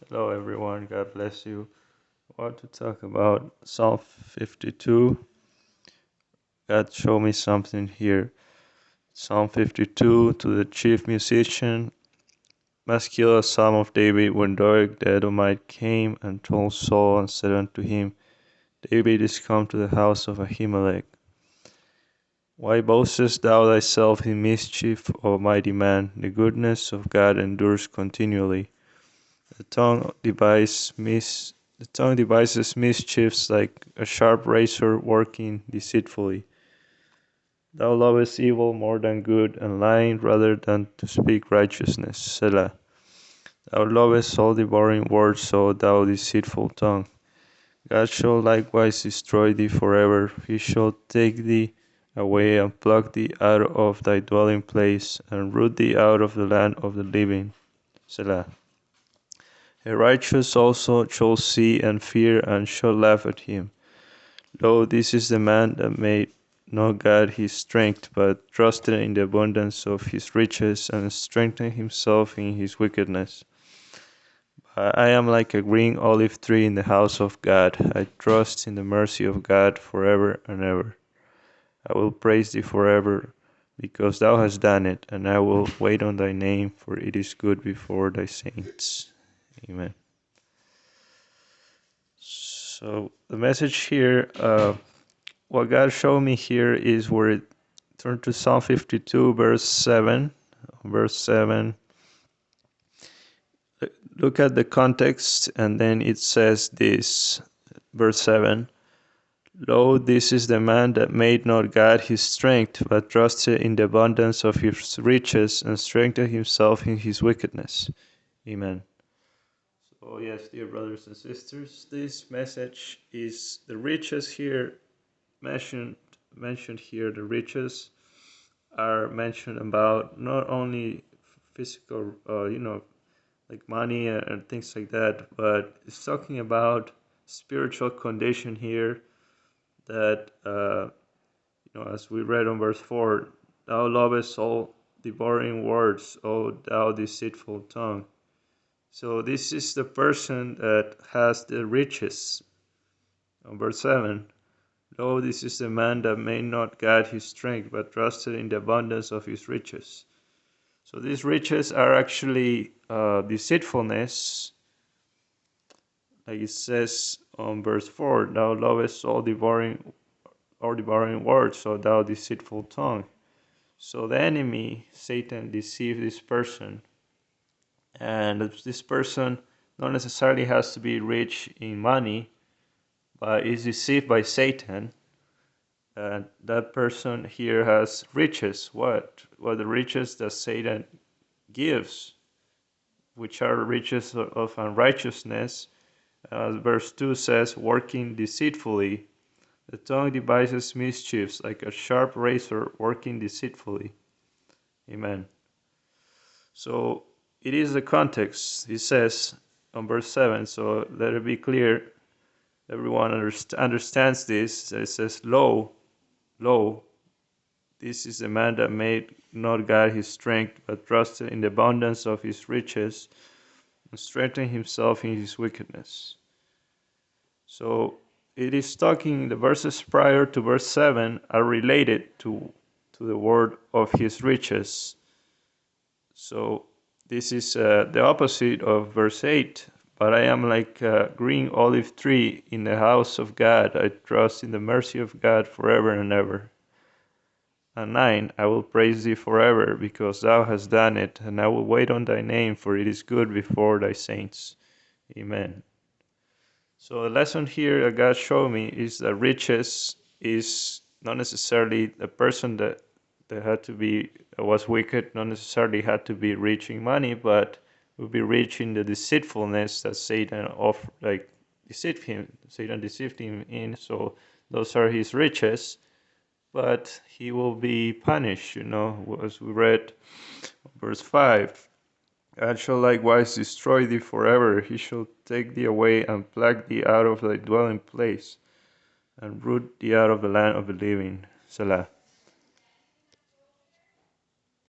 Hello, everyone. God bless you. I want to talk about Psalm 52. God showed me something here. Psalm 52 to the chief musician. Maskil, a psalm of David, when Doeg the Edomite came and told Saul and said unto him, David is come to the house of Ahimelech. Why boastest thou thyself in mischief, O mighty man? The goodness of God endures continually. The tongue devises mischiefs like a sharp razor working deceitfully. Thou lovest evil more than good, and lying rather than to speak righteousness. Selah. Thou lovest all devouring words, O thou deceitful tongue. God shall likewise destroy thee forever. He shall take thee away and pluck thee out of thy dwelling place, and root thee out of the land of the living. Selah. A righteous also shall see and fear, and shall laugh at him. Lo, this is the man that made not God his strength, but trusted in the abundance of his riches, and strengthened himself in his wickedness. But I am like a green olive tree in the house of God. I trust in the mercy of God forever and ever. I will praise thee forever, because thou hast done it, and I will wait on thy name, for it is good before thy saints. Amen. So the message here, what God showed me here is where it turned to Psalm 52, verse 7. Verse 7. Look at the context, and then it says this, verse 7. Lo, this is the man that made not God his strength, but trusted in the abundance of his riches, and strengthened himself in his wickedness. Amen. So yes, dear brothers and sisters, this message is the riches here mentioned here. The riches are mentioned about not only physical, like money and things like that, but it's talking about spiritual condition here. That as we read on verse 4, thou lovest all devouring words, O thou deceitful tongue. So this is the person that has the riches. On verse 7, lo, this is the man that made not God his strength, but trusted in the abundance of his riches. So these riches are actually deceitfulness. Like it says on verse 4, thou lovest all devouring words, O thou deceitful tongue. So the enemy, Satan, deceived this person. And this person not necessarily has to be rich in money, but is deceived by Satan. And that person here has riches. What the riches that Satan gives, which are riches of unrighteousness. As verse 2 says, working deceitfully. The tongue devises mischiefs like a sharp razor working deceitfully. Amen. So it is the context. He says on verse 7, so let it be clear, everyone understands this. It says, Lo, this is the man that made not God his strength, but trusted in the abundance of his riches, and strengthened himself in his wickedness. So it is talking, the verses prior to verse 7 are related to the word of his riches. So this is the opposite of verse 8. But I am like a green olive tree in the house of God. I trust in the mercy of God forever and ever. And 9, I will praise thee forever, because thou hast done it, and I will wait on thy name, for it is good before thy saints. Amen. So the lesson here that God showed me is that riches is not necessarily a person that had to be was wicked, not necessarily had to be rich in money, but would be rich in the deceitfulness that Satan Satan deceived him in. So those are his riches, but he will be punished, as we read verse 5. God shall likewise destroy thee forever. He shall take thee away and pluck thee out of thy dwelling place, and root thee out of the land of the living. Selah.